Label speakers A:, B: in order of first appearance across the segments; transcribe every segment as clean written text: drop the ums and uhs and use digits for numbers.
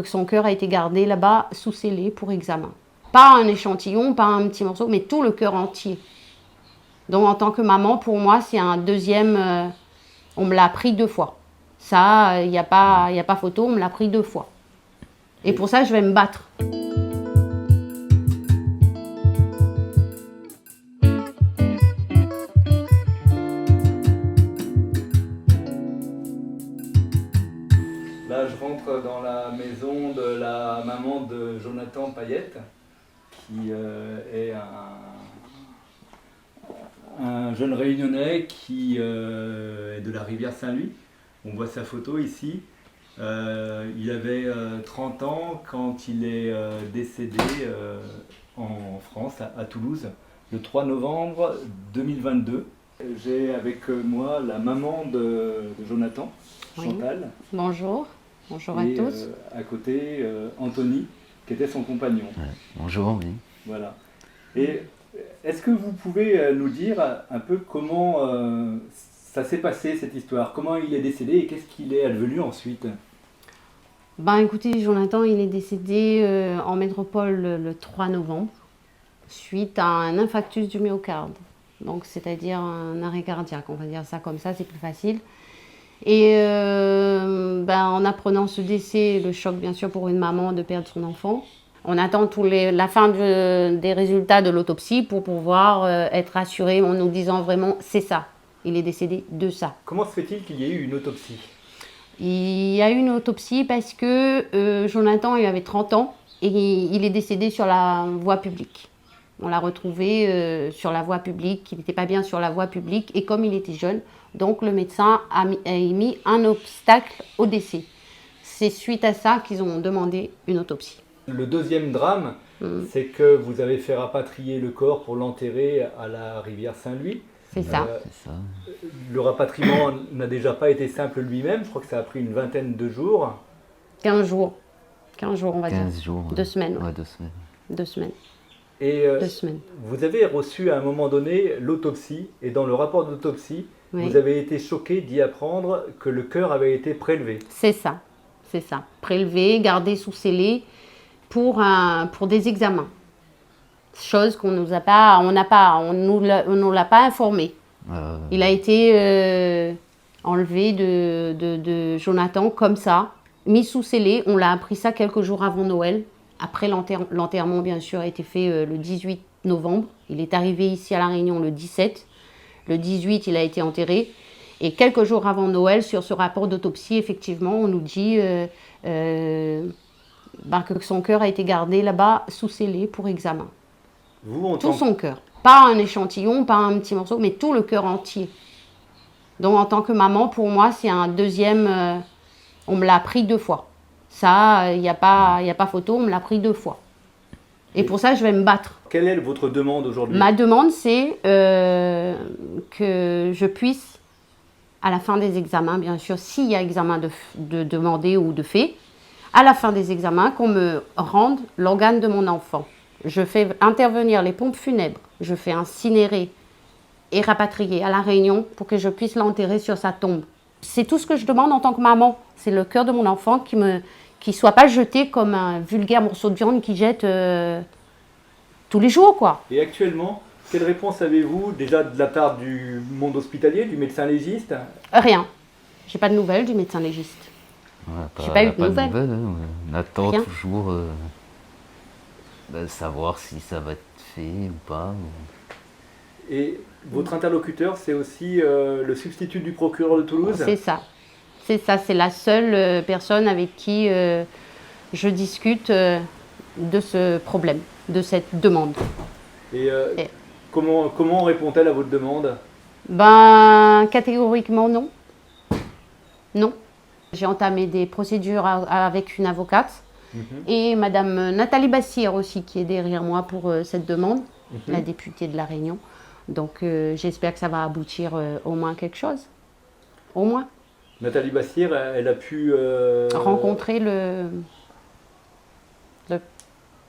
A: son cœur a été gardé là-bas sous scellé pour examen. Pas un échantillon, pas un petit morceau, mais tout le cœur entier. Donc en tant que maman, pour moi, c'est un deuxième... on me l'a pris 2 fois. Ça, il n'y a pas photo, on me l'a pris 2 fois. Et pour ça, je vais me battre.
B: Là, je rentre dans la maison de la maman de Jonathan Payette, qui est un jeune réunionnais qui est de la rivière Saint-Louis. On voit sa photo ici. Il avait 30 ans quand il est décédé en France, à Toulouse, le 3 novembre 2022. J'ai avec moi la maman de Jonathan, Chantal.
A: Oui. Bonjour. Bonjour à
B: Et
A: tous.
B: à côté, Anthony, qui était son compagnon.
C: Ouais, bonjour, oui.
B: Voilà. Et est-ce que vous pouvez nous dire un peu comment ça s'est passé, cette histoire? Comment il est décédé et qu'est-ce qu'il est advenu ensuite?
A: Ben écoutez, Jonathan, il est décédé en métropole le 3 novembre, suite à un infarctus du myocarde. Donc, c'est-à-dire un arrêt cardiaque, on va dire ça comme ça, c'est plus facile. Et en apprenant ce décès, le choc bien sûr pour une maman de perdre son enfant, on attend la fin des résultats de l'autopsie pour pouvoir être rassuré en nous disant vraiment c'est ça, il est décédé de ça.
B: Comment se fait-il qu'il y ait eu une autopsie?
A: Il y a eu une autopsie parce que Jonathan il avait 30 ans et il est décédé sur la voie publique. On l'a retrouvé sur la voie publique, il n'était pas bien sur la voie publique et comme il était jeune, donc le médecin a mis un obstacle au décès. C'est suite à ça qu'ils ont demandé une autopsie.
B: Le deuxième drame, c'est que vous avez fait rapatrier le corps pour l'enterrer à la rivière Saint-Louis.
A: C'est ça.
C: C'est ça.
B: Le rapatriement n'a déjà pas été simple lui-même, je crois que ça a pris une vingtaine de jours.
A: 15 jours. 15 jours, on va dire.
C: 15 jours.
A: 2 semaines.
C: Ouais, 2 semaines.
A: 2 semaines.
B: Et
A: 2 semaines.
B: vous avez reçu à un moment donné l'autopsie, et dans le rapport d'autopsie,
A: Oui.
B: vous avez été choqué d'y apprendre que le cœur avait été prélevé.
A: C'est ça. C'est ça. Prélevé, gardé sous scellé pour des examens. Chose qu'on nous a pas, on nous l'a pas informé. Il a été enlevé de Jonathan comme ça, mis sous scellé. On l'a appris ça quelques jours avant Noël. Après l'enterrement, bien sûr, a été fait le 18 novembre. Il est arrivé ici à La Réunion le 17. Le 18, il a été enterré. Et quelques jours avant Noël, sur ce rapport d'autopsie, effectivement, on nous dit que son cœur a été gardé là-bas sous scellé pour examen. Tout son cœur. Pas un échantillon, pas un petit morceau, mais tout le cœur entier. Donc en tant que maman, pour moi, c'est un deuxième... on me l'a pris 2 fois. Ça, il n'y a pas photo, on me l'a pris 2 fois. Et pour ça, je vais me battre.
B: Quelle est votre demande aujourd'hui?
A: Ma demande, c'est que je puisse, à la fin des examens, bien sûr, s'il y a examen de demander ou de fait, à la fin des examens, qu'on me rende l'organe de mon enfant. Je fais intervenir les pompes funèbres, je fais incinérer et rapatrier à La Réunion pour que je puisse l'enterrer sur sa tombe. C'est tout ce que je demande en tant que maman. C'est le cœur de mon enfant qui ne soit pas jeté comme un vulgaire morceau de viande qui jette tous les jours, quoi.
B: Et actuellement, quelle réponse avez-vous déjà de la part du monde hospitalier, du médecin légiste?
A: Rien. J'ai pas de nouvelles du médecin légiste. J'ai pas eu de nouvelles.
C: Hein. On attend
A: Rien.
C: toujours de savoir si ça va être fait ou pas.
B: Et votre interlocuteur, c'est aussi le substitut du procureur de Toulouse?
A: C'est ça. C'est ça. C'est la seule personne avec qui je discute de ce problème, de cette demande.
B: Et comment répond-elle à votre demande?
A: Catégoriquement non. Non. J'ai entamé des procédures avec une avocate et Madame Nathalie Bassire aussi qui est derrière moi pour cette demande, la députée de La Réunion. Donc j'espère que ça va aboutir au moins quelque chose. Au moins.
B: Nathalie Bassire, elle a pu...
A: rencontrer le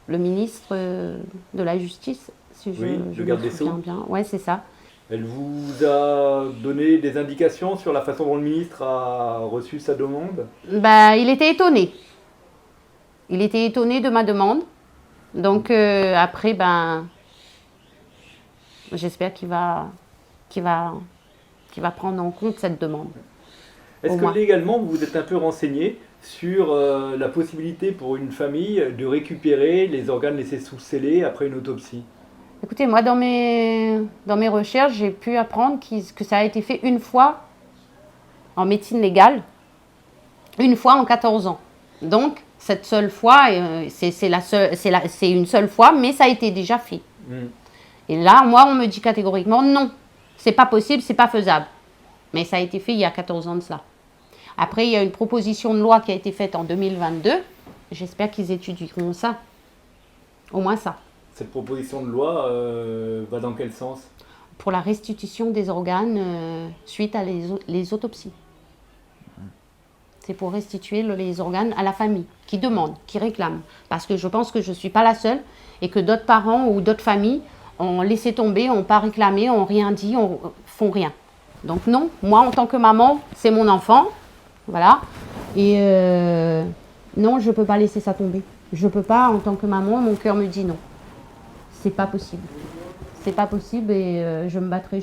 A: ministre de la Justice, si je
B: le
A: me
B: garde des Sceaux.
A: souviens bien. Ouais, c'est ça.
B: Elle vous a donné des indications sur la façon dont le ministre a reçu sa demande?
A: Il était étonné. Il était étonné de ma demande. Donc après, j'espère qu'il va prendre en compte cette demande.
B: Est-ce que légalement, vous vous êtes un peu renseigné sur la possibilité pour une famille de récupérer les organes laissés sous scellés après une autopsie?
A: Écoutez, moi, dans mes recherches, j'ai pu apprendre que ça a été fait une fois en médecine légale, une fois en 14 ans. Donc, cette seule fois, c'est une seule fois, mais ça a été déjà fait. Et là, moi, on me dit catégoriquement non, c'est pas possible, c'est pas faisable. Mais ça a été fait il y a 14 ans de cela. Après, il y a une proposition de loi qui a été faite en 2022. J'espère qu'ils étudieront ça. Au moins ça.
B: Cette proposition de loi va dans quel sens?
A: Pour la restitution des organes suite à les autopsies. C'est pour restituer les organes à la famille, qui demande, qui réclame. Parce que je pense que je ne suis pas la seule et que d'autres parents ou d'autres familles ont laissé tomber, n'ont pas réclamé, n'ont rien dit, font rien. Donc non, moi en tant que maman, c'est mon enfant. Voilà. Et non, je ne peux pas laisser ça tomber. Je ne peux pas, en tant que maman, mon cœur me dit non. C'est pas possible. C'est pas possible et je me battrai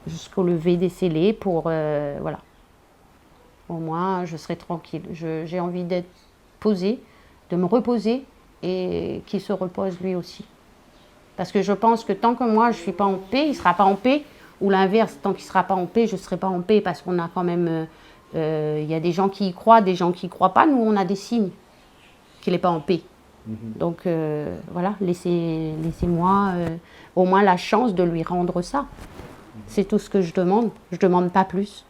A: jusqu'au lever des scellés pour, voilà. Au moins, je serai tranquille. J'ai envie d'être posée, de me reposer et qu'il se repose lui aussi. Parce que je pense que tant que moi, je ne suis pas en paix, il ne sera pas en paix. Ou l'inverse, tant qu'il ne sera pas en paix, je ne serai pas en paix parce qu'on a quand même... Il y a des gens qui y croient, des gens qui n'y croient pas. Nous, on a des signes qu'il n'est pas en paix. Donc, voilà, laissez-moi au moins la chance de lui rendre ça. C'est tout ce que je demande. Je ne demande pas plus.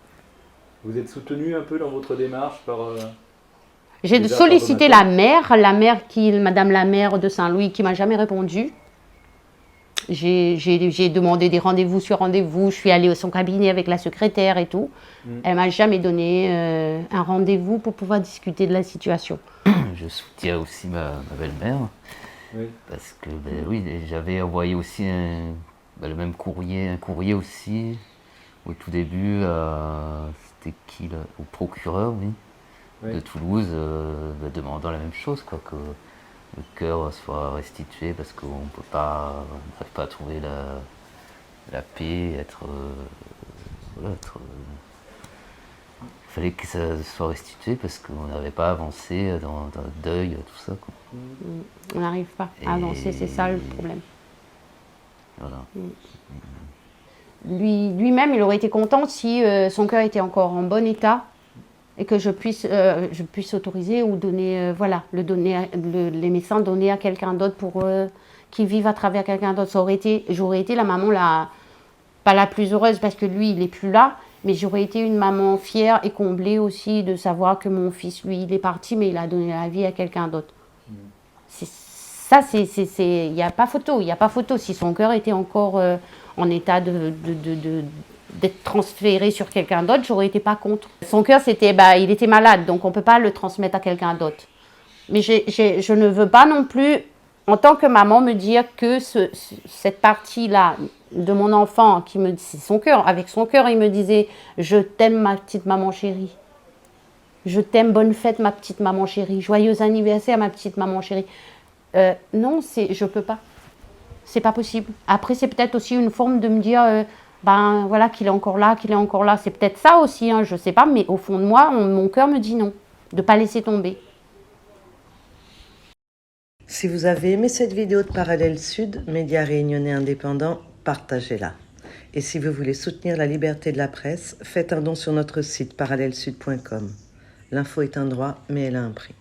B: Vous êtes soutenu un peu dans votre démarche par...
A: J'ai sollicité la mère, Madame la maire de Saint-Louis, qui ne m'a jamais répondu. J'ai demandé des rendez-vous sur rendez-vous. Je suis allée à son cabinet avec la secrétaire et tout. Elle ne m'a jamais donné un rendez-vous pour pouvoir discuter de la situation.
C: Je soutiens aussi ma belle-mère.
B: Oui.
C: Parce que, oui, j'avais envoyé aussi le même courrier, un courrier aussi. Au tout début, c'était qui là? Au procureur, oui. De Toulouse, demandant la même chose, quoi, que le cœur soit restitué parce qu'on n'arrive pas à trouver la paix, il fallait que ça soit restitué parce qu'on n'avait pas avancé dans le deuil, tout ça, quoi.
A: On n'arrive pas à avancer, c'est ça le problème.
C: Voilà.
A: Lui-même, il aurait été content si son cœur était encore en bon état et que je puisse autoriser ou donner, les médecins donner à quelqu'un d'autre pour qu'il vive à travers quelqu'un d'autre. J'aurais été la maman pas la plus heureuse parce que lui, il n'est plus là, mais j'aurais été une maman fière et comblée aussi de savoir que mon fils, lui, il est parti, mais il a donné la vie à quelqu'un d'autre. Il n'y a pas photo, Si son cœur était encore en état d'être transféré sur quelqu'un d'autre, j'aurais été pas contre. Son cœur, il était malade, donc on ne peut pas le transmettre à quelqu'un d'autre. Mais je ne veux pas non plus, en tant que maman, me dire que cette partie-là de mon enfant, c'est son cœur, avec son cœur, il me disait « Je t'aime, ma petite maman chérie. Je t'aime, bonne fête, ma petite maman chérie. Joyeux anniversaire, ma petite maman chérie. » Non, je peux pas. C'est pas possible. Après, c'est peut-être aussi une forme de me dire, voilà, qu'il est encore là. C'est peut-être ça aussi, hein, je sais pas, mais au fond de moi, mon cœur me dit non, de pas laisser tomber.
D: Si vous avez aimé cette vidéo de Parallèle Sud, média réunionnais indépendant, partagez-la. Et si vous voulez soutenir la liberté de la presse, faites un don sur notre site parallèlesud.com. L'info est un droit, mais elle a un prix.